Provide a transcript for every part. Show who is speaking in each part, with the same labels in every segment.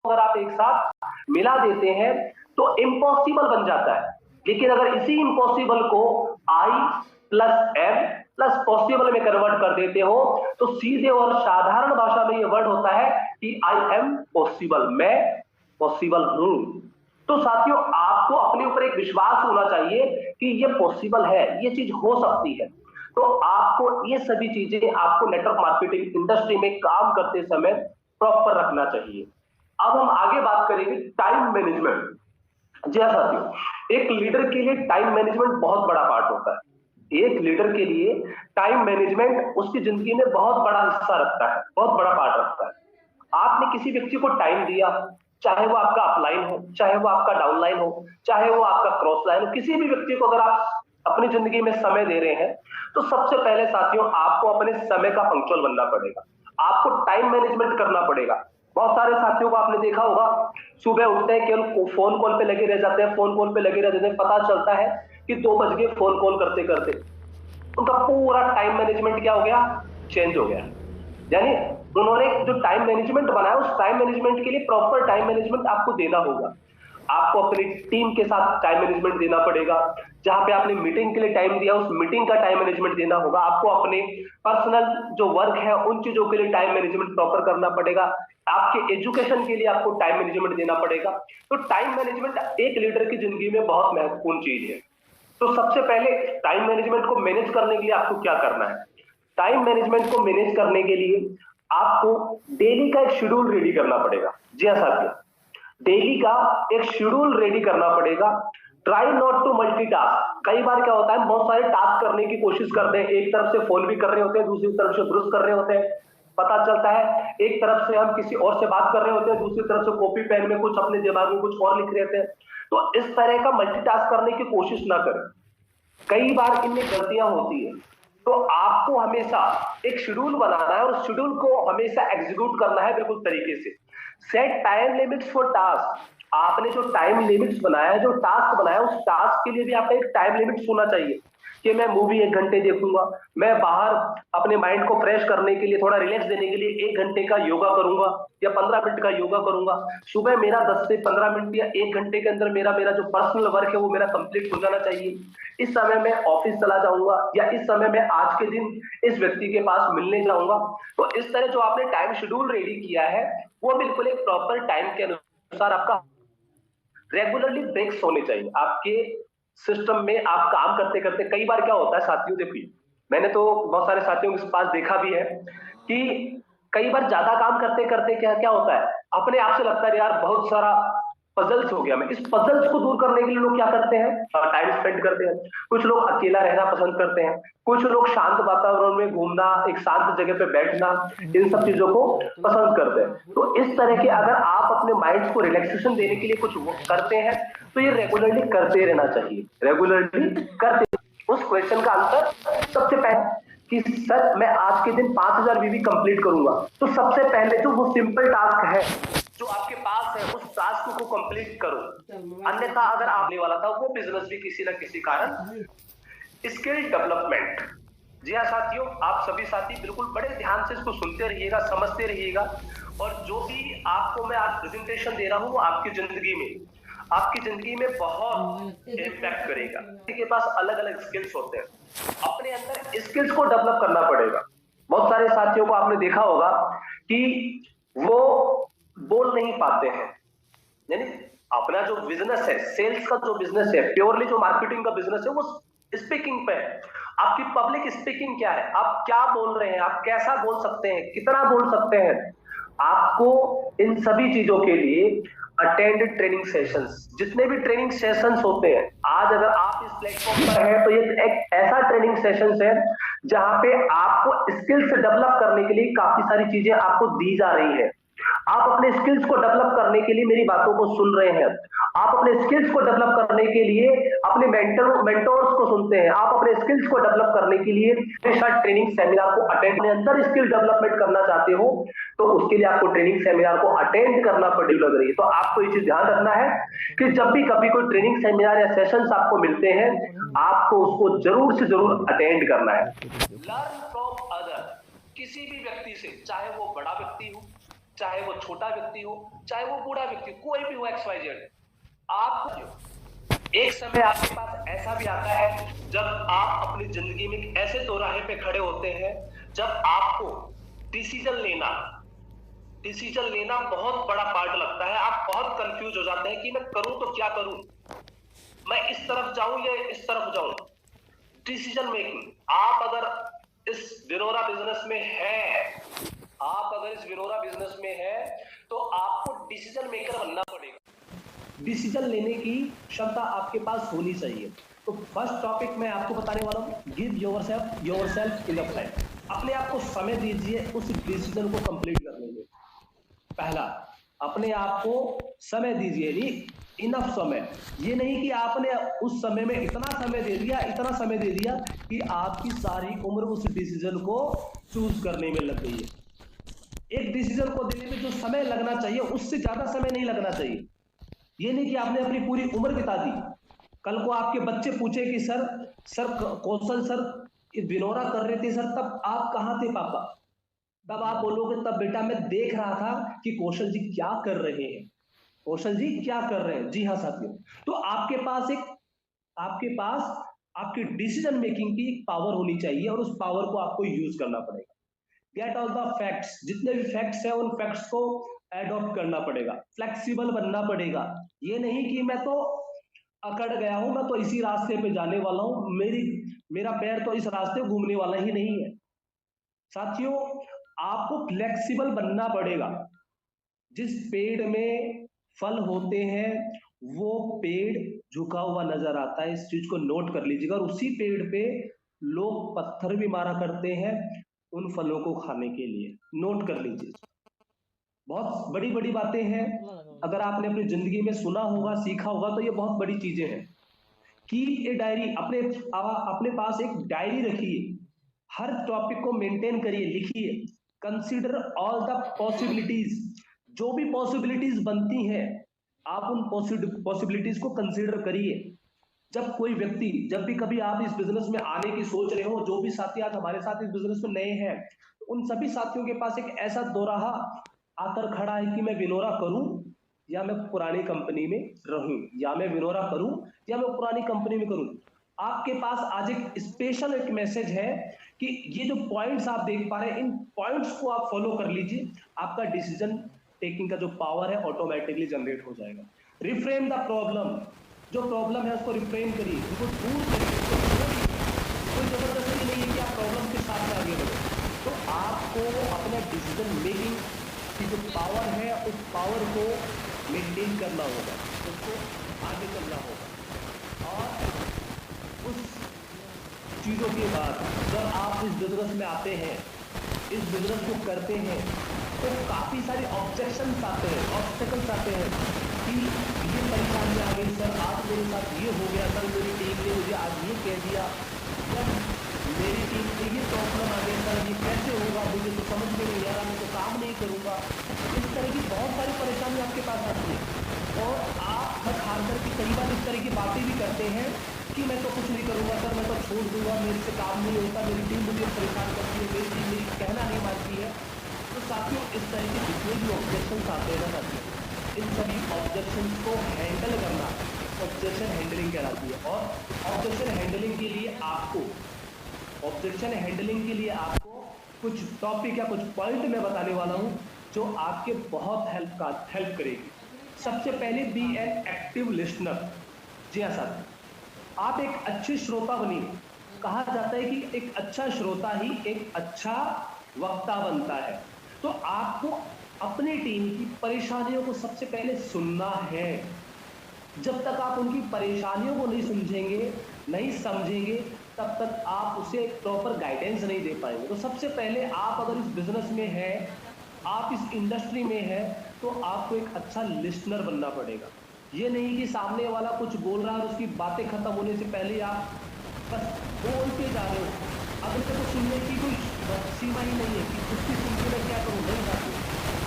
Speaker 1: अगर आप एक साथ मिला देते हैं तो इम्पॉसिबल बन जाता है। लेकिन अगर इसी इम्पॉसिबल को आई प्लस एम प्लस पॉसिबल में कन्वर्ट कर देते हो तो सीधे और साधारण भाषा में ये वर्ड होता है कि आई एम पॉसिबल, मैं पॉसिबल हूं। तो साथियों, आपको अपने ऊपर एक विश्वास होना चाहिए कि ये पॉसिबल है, ये चीज हो सकती है। तो आपको ये सभी चीजें आपको नेटवर्क मार्केटिंग इंडस्ट्री में काम करते समय प्रॉपर रखना चाहिए। अब हम आगे बात करेंगे टाइम मैनेजमेंट। जी हाँ साथियों, एक लीडर के लिए टाइम मैनेजमेंट बहुत बड़ा पार्ट होता है। एक लीडर के लिए टाइम मैनेजमेंट उसकी जिंदगी में बहुत बड़ा हिस्सा रखता है, बहुत बड़ा पार्ट रखता है। आपने किसी व्यक्ति को टाइम दिया, चाहे वो आपका अपलाइन हो, चाहे वो आपका डाउनलाइन हो, चाहे वो आपका क्रॉस लाइन हो, किसी भी व्यक्ति को अगर आप अपनी जिंदगी में समय दे रहे हैं तो सबसे पहले साथियों आपको अपने समय का पंक्चुअल बनना पड़ेगा। आपको टाइम मैनेजमेंट करना पड़ेगा। बहुत सारे साथियों को आपने देखा होगा, सुबह उठते हैं केवल फोन कॉल पे लगे रह जाते हैं, फोन कॉल पे लगे रह जाते हैं, पता चलता है कि 2 बज गए फोन कॉल करते करते। उनका पूरा टाइम मैनेजमेंट क्या हो गया, चेंज हो गया। यानी उन्होंने जो टाइम मैनेजमेंट बनाया उस टाइम मैनेजमेंट के लिए प्रॉपर टाइम मैनेजमेंट आपको देना होगा। आपको अपनी टीम के साथ टाइम मैनेजमेंट देना पड़ेगा। जहां पे आपने मीटिंग के लिए टाइम दिया उस मीटिंग का टाइम मैनेजमेंट देना होगा। आपको अपने पर्सनल जो वर्क है उन चीजों के लिए टाइम मैनेजमेंट प्रॉपर करना पड़ेगा। आपके एजुकेशन के लिए आपको टाइम मैनेजमेंट देना पड़ेगा। तो टाइम मैनेजमेंट एक लीडर की जिंदगी में बहुत महत्वपूर्ण चीज है। तो सबसे पहले टाइम मैनेजमेंट को मैनेज करने के लिए आपको क्या करना है? टाइम मैनेजमेंट को मैनेज करने के लिए आपको डेली का एक शेड्यूल रेडी करना पड़ेगा। जी हाँ साथियों, डेली का एक शेड्यूल रेडी करना पड़ेगा। Try not to multitask. कई बार क्या होता है, बहुत सारे टास्क करने की कोशिश करते हैं, एक तरफ से फोन भी कर रहे होते हैं, दूसरी तरफ से ब्रश कर रहे होते हैं। पता चलता है एक तरफ से हम किसी और से बात कर रहे होते हैं, दूसरी तरफ से कॉपी पेन में कुछ अपने दिमाग में कुछ और लिख रहे होते हैं। तो इस तरह का मल्टीटास्क करने की कोशिश ना करें, कई बार इनमें गलतियां होती है। तो आपको हमेशा एक शेड्यूल बनाना है और उस शेड्यूल को हमेशा एग्जीक्यूट करना है बिल्कुल तरीके से। Set time limits for task. आपने जो टाइम लिमिट्स बनाया है, जो टास्क बनाया उस टास्क के लिए भी आपका एक टाइम लिमिट्स होना चाहिए कि मैं मूवी 1 घंटे देखूंगा, मैं बाहर अपने माइंड को फ्रेश करने के लिए, थोड़ा रिलैक्स देने के लिए 1 घंटे का योगा करूंगा या 15 मिनट का योगा करूंगा। सुबह मेरा 10 से 15 मिनट या 1 घंटे के अंदर मेरा मेरा जो पर्सनल वर्क है वो मेरा कंप्लीट हो जाना चाहिए। इस समय मैं ऑफिस चला जाऊंगा या इस समय मैं आज के दिन इस व्यक्ति के पास मिलने जाऊंगा। तो इस तरह जो आपने टाइम शेड्यूल रेडी किया है वो बिल्कुल एक प्रॉपर टाइम के अनुसार आपका रेगुलरली ब्रेक्स होने चाहिए आपके सिस्टम में। आप काम करते करते कई बार क्या होता है साथियों, देखिए मैंने तो बहुत सारे साथियों के पास देखा भी है कि कई बार ज्यादा काम करते करते क्या क्या होता है, अपने आप से लगता है यार बहुत सारा पजल्स हो गया। मैं इस पजल्स को दूर करने के लिए लोग क्या करते हैं, टाइम स्पेंड करते हैं। कुछ लोग अकेला रहना पसंद करते हैं, कुछ लोग शांत वातावरण में घूमना, एक शांत जगह पे बैठना, इन सब चीजों को पसंद करते हैं। तो इस तरह के अगर आप अपने माइंड को रिलैक्सेशन देने के लिए कुछ करते हैं तो ये रेगुलरली करते रहना चाहिए, रेगुलरली करते। उस क्वेश्चन का आंसर सबसे पहले कि सर मैं आज के दिन 5000 वीवी कंप्लीट करूंगा, तो सबसे पहले जो वो सिंपल टास्क है जो आपके पास है उस टास्क को कंप्लीट करो। अन्यथा अगर आपने वाला था वो बिजनेस भी किसी ना किसी कारण। Skill development. जी हाँ साथियों, आप सभी साथी बिल्कुल बड़े ध्यान से इसको सुनते रहिएगा, समझते रहिएगा। और जो भी आपको मैं आज प्रेजेंटेशन दे रहा हूं वो आपकी जिंदगी में बहुत इम्पैक्ट करेगा। किसी के पास अलग अलग स्किल्स होते हैं, अपने अंदर स्किल्स को डेवलप करना पड़ेगा। बहुत सारे साथियों को आपने देखा होगा कि वो बोल नहीं पाते हैं, यानी अपना जो बिजनेस है, सेल्स का जो बिजनेस है, प्योरली जो मार्केटिंग का बिजनेस है वो स्पीकिंग पे है। आपकी पब्लिक स्पीकिंग क्या है, आप क्या बोल रहे हैं, आप कैसा बोल सकते हैं, कितना बोल सकते हैं। आपको इन सभी चीजों के लिए अटेंड ट्रेनिंग सेशंस, जितने भी ट्रेनिंग सेशंस होते हैं, आज अगर आप इस प्लेटफॉर्म पर हैं तो ये एक ऐसा ट्रेनिंग सेशंस है जहां पे आपको स्किल्स डेवलप करने के लिए काफी सारी चीजें आपको दी जा रही है। आप अपने स्किल्स को डेवलप करने के लिए मेरी बातों को सुन रहे हैं, आप अपने स्किल्स को डेवलप करने के लिए अपने मेंटोर्स को सुनते हैं, आप अपने स्किल्स को डेवलप करने के लिए ट्रेनिंग सेमिनार को अटेंड, अंदर स्किल डेवलपमेंट करना चाहते हो तो उसके लिए आपको ट्रेनिंग सेमिनार को अटेंड करना पड़ेगा। लग रही है तो आपको ये चीज ध्यान रखना है कि जब भी कभी कोई ट्रेनिंग सेमिनार या सेशंस आपको मिलते हैं आपको उसको जरूर से जरूर अटेंड करना है। लर्न फ्रॉम अदर, किसी भी व्यक्ति से, चाहे वो बड़ा व्यक्ति हो, चाहे वो छोटा व्यक्ति हो, चाहे वो बूढ़ा व्यक्ति, कोई भी हो, XYZ, आप एक समय आपके पास ऐसा भी आता है जब आप अपनी जिंदगी में एक ऐसे दोराहे पे खड़े होते हैं जब आपको डिसीजन लेना बहुत बड़ा पार्ट लगता है। आप बहुत कंफ्यूज हो जाते हैं कि मैं करूं तो क्या करूं, मैं इस तरफ जाऊं या इस तरफ जाऊं। डिसीजन मेकिंग, आप अगर इस विनोरा बिजनेस में है तो आपको डिसीजन मेकर बनना पड़ेगा। डिसीजन लेने की क्षमता आपके पास होनी चाहिए। तो फर्स्ट टॉपिक मैं आपको बताने वाला हूं, गिव योरसेल्फ इनफ टाइम। अपने आप को समय दीजिए उस डिसीजन को कंप्लीट करने में। पहला, अपने आप को समय दीजिए, नहीं इनफ समय। ये नहीं कि आपने उस समय में इतना समय दे दिया कि आपकी सारी उम्र उस डिसीजन को चूज करने में लग गई है। एक डिसीजन को देने में जो समय लगना चाहिए उससे ज्यादा समय नहीं लगना चाहिए। ये नहीं कि आपने अपनी पूरी उम्र बिता दी। कल को आपके बच्चे पूछे कि सर कौशल सर विनोरा कर रहे थे सर, तब आप कहां थे पापा? तब आप बोलोगे तब बेटा मैं देख रहा था कि कौशल जी क्या कर रहे हैं। जी हाँ साथियों, तो आपके पास आपकी डिसीजन मेकिंग की पावर होनी चाहिए और उस पावर को आपको यूज करना पड़ेगा। गेट ऑल द फैक्ट्स, जितने भी फैक्ट्स हैं उन फैक्ट्स को एडॉप्ट करना पड़ेगा, फ्लेक्सिबल बनना पड़ेगा। ये नहीं कि मैं तो अकड़ गया हूं, मैं तो इसी रास्ते पे जाने वाला हूं, मेरा पैर तो इस रास्ते घूमने वाला ही नहीं है। साथियों, आपको फ्लेक्सिबल बनना पड़ेगा। जिस पेड़ में फल होते हैं वो पेड़ झुका हुआ नजर आता है, इस चीज को नोट कर लीजिएगा। और उसी पेड़ पे लोग पत्थर भी मारा करते हैं उन फलों को खाने के लिए, नोट कर लीजिए। बहुत बड़ी बड़ी बातें हैं, अगर आपने अपनी जिंदगी में सुना होगा, सीखा होगा, तो ये बहुत बड़ी चीजें हैं। कि ये डायरी अपने पास एक डायरी रखिए, हर टॉपिक को मेंटेन करिए, लिखिए। कंसीडर ऑल द पॉसिबिलिटीज, जो भी पॉसिबिलिटीज बनती हैं आप उन पॉसिबिलिटीज को कंसीडर करिए। जब भी कभी आप इस बिजनेस में आने की सोच रहे हो, जो भी साथी आज हमारे साथ इस बिजनेस में नए हैं, उन सभी साथियों के पास एक ऐसा दोराहा आकर खड़ा है कि मैं विनोरा करूं या मैं पुरानी कंपनी में रहूं, या मैं विनोरा करूं या मैं पुरानी कंपनी में करूं। आपके पास आज एक स्पेशल एक मैसेज है कि ये जो पॉइंट्स आप देख पा रहे हैं, इन पॉइंट्स को आप फॉलो कर लीजिए, आपका डिसीजन टेकिंग का जो पावर है ऑटोमेटिकली जनरेट हो जाएगा। रिफ्रेम द प्रॉब्लम, जो प्रॉब्लम है उसको रिफ्रेम करिए, उसको दूर करिए। कोई जबरदस्ती नहीं है कि आप प्रॉब्लम के साथ आगे बढ़े। तो आपको अपना डिसीजन मेकिंग की जो पावर है उस पावर को मेंटेन करना होगा, उसको आगे चलना होगा। और उस चीजों के बाद जब आप इस बिजनेस में आते हैं, इस बिजनेस को करते हैं, तो काफी सारे ऑब्जेक्शंस आते हैं, ऑब्स्टेकल्स आते हैं कि ये परेशानी आ गई सर, आज मेरे साथ ये हो गया सर, मेरी टीम ने मुझे आज ये कह दिया, जब मेरी टीम में ये प्रॉब्लम आ गई सर, ये कैसे होगा, मुझे तो समझ में नहीं आ रहा, मैं तो काम नहीं करूंगा। इस तरह की बहुत सारी परेशानी आपके पास आती है और आप थक हार करके कई बार इस तरह की बातें भी करते हैं कि मैं तो कुछ नहीं करूंगा सर, मैं तो छोड़ दूंगा, मेरे से काम नहीं होता, मेरी टीम मुझे परेशान करती है, मेरी टीम मेरी कहना नहीं मानती है। तो साथियों, इस तरह के जितने भी ऑब्जेक्शंस आते हैं ना साथियों, इन सभी ऑब्जेक्शंस को हैंडल करना ऑब्जेक्शन हैंडलिंग कहलाती है। और ऑब्जेक्शन हैंडलिंग के लिए आपको कुछ टॉपिक या कुछ पॉइंट मैं बताने वाला हूं जो आपके बहुत हेल्प करेगी। सबसे पहले, बी एन एक्टिव लिसनर। जी हाँ साथियों, आप एक अच्छे श्रोता बनिए। कहा जाता है कि एक अच्छा श्रोता ही एक अच्छा वक्ता बनता है। तो आपको अपनी टीम की परेशानियों को सबसे पहले सुनना है। जब तक आप उनकी परेशानियों को नहीं समझेंगे, तब तक आप उसे प्रॉपर गाइडेंस नहीं दे पाएंगे। तो सबसे पहले आप अगर इस बिजनेस में हैं, आप इस इंडस्ट्री में हैं, तो आपको एक अच्छा लिसनर बनना पड़ेगा। ये नहीं कि सामने वाला कुछ बोल रहा है और उसकी बातें खत्म होने से पहले आप बस बोलते जा रहे हो। अगले को सुनने की कोई सीमा ही नहीं है कि उसकी सुनने में क्या करूँ, नहीं जाती।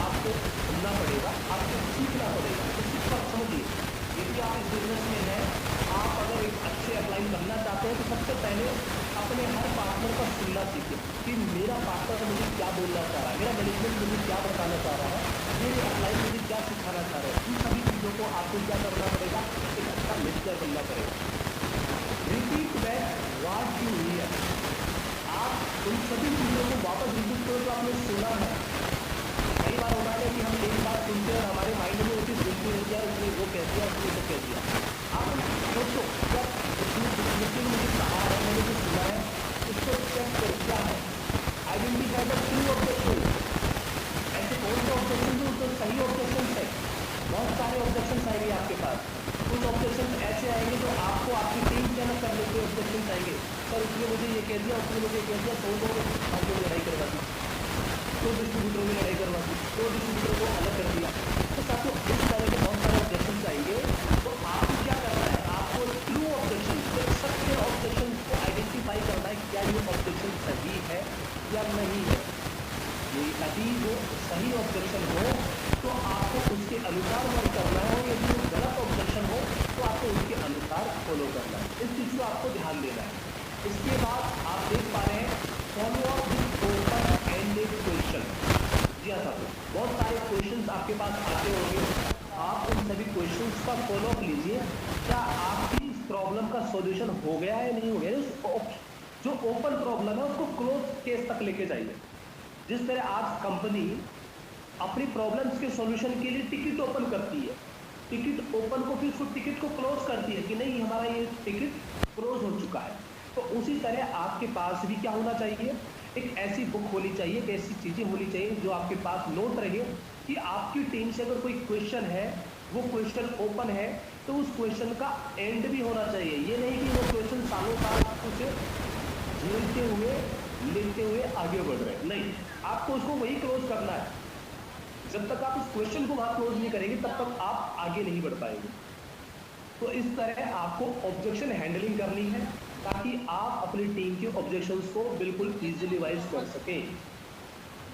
Speaker 1: आपको सुनना पड़ेगा, आपको सीखना पड़ेगा। तो इस पर समझिए, यदि आप इस बिजनेस में हैं, आप अगर एक अच्छे अपलाइन बनना चाहते हैं, तो सबसे पहले अपने हर पार्टनर का सुनना सीखें कि मेरा पार्टनर मुझे क्या बोलना चाह रहा है, मेरा मैनेजमेंट मुझे क्या बताना चाह रहा है। ये अप्लाई मुझे क्या सिखाना चाह रहे हैं, इन सभी चीजों को आपको क्या करना पड़ेगा, एक अच्छा लिस्टर बनना पड़ेगा। Repeat back what you here, आप उन सभी चीजों को वापस रिपीट करो जो आपने सुना है। कई बार होता है कि हम एक बात सुनते हैं और हमारे माइंड में वो चीज घुसती है, यार उसने वो कह दिया, उसने वो कह दिया। आप सोचो यार उसने मुझे कहा है, मैंने जो सुना है उसको चेक करो क्या है, आइडेंटिफाई द ट्रू ऑब्जेक्शन। ऐसे कौन से ऑब्जेक्शन जो तो सही ऑब्जेक्शन है, बहुत सारे ऑब्जेक्शन आएंगे आपके पास। कुछ ऑब्जेक्शन ऐसे आएंगे जो आपको आपकी टीम के अलग करने के ऑब्जेक्शन आएंगे, सर उसने मुझे ये कह दिया, उसने मुझे कह दिया, तो लड़ाई करवा दी, तो डिस्ट्रीब्यूटर की लड़ाई करवा दी, तो डिस्ट्रीब्यूटर को अलग कर दिया। तो साथियों इस तरह के बहुत सारे ऑब्जेक्शन आएंगे, तो आपको क्या करना है, आपको ट्रू ऑब्जेक्शन, सत्य ऑब्जेक्शन को आइडेंटिफाई करना है, क्या ये ऑब्जेक्शन सही है या नहीं है। यदि वो सही ऑब्जेक्शन हो तो आपको उसके अनुसार वर्क करना है, और यदि वो गलत ऑब्जेक्शन हो तो आपको उसके अनुसार फॉलो करना है। इस चीज को आपको ध्यान देना है। इसके बाद आप देख पा रहे हैं follow up with open ended question. जी हाँ साथियों, बहुत सारे क्वेश्चंस आपके पास आते होंगे, आप उन सभी क्वेश्चंस का फॉलो अप लीजिए। क्या आपकी इस प्रॉब्लम का सॉल्यूशन हो गया है, नहीं हो गया, जो ओपन प्रॉब्लम है उसको क्लोज केस तक लेके जाइए। जिस तरह आज कंपनी अपनी प्रॉब्लम्स के सॉल्यूशन के लिए टिकट ओपन करती है, टिकट ओपन को फिर उसको टिकट को क्लोज करती है कि नहीं हमारा ये टिकट क्लोज हो चुका है, तो उसी तरह आपके पास भी क्या होना चाहिए, एक ऐसी बुक होनी चाहिए, एक ऐसी चीजें होनी चाहिए जो आपके पास नोट रहे कि आपकी टीम से अगर कोई क्वेश्चन है, वो क्वेश्चन ओपन है, तो उस क्वेश्चन का एंड भी होना चाहिए। ये नहीं कि वो क्वेश्चन सालों साल उसे झेलते हुए लेते हुए आगे बढ़ रहे हैं, नहीं, आपको उसको वही क्लोज करना है। जब तक आप उस क्वेश्चन को वहां क्लोज नहीं करेंगे तब तक आप आगे नहीं बढ़ पाएंगे। तो इस तरह आपको ऑब्जेक्शन हैंडलिंग करनी है ताकि आप अपनी टीम के ऑब्जेक्शंस को बिल्कुल इजीली वाइज कर सकें।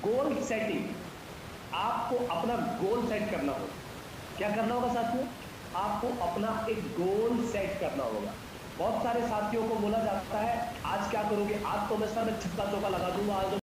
Speaker 1: गोल सेटिंग, आपको अपना गोल सेट करना होगा। क्या करना होगा साथियों, आपको अपना एक गोल सेट करना होगा। बहुत सारे साथियों को बोला जाता है आज क्या करोगे, आज तो मैं सर में छक्का चौका लगा दूंगा, आज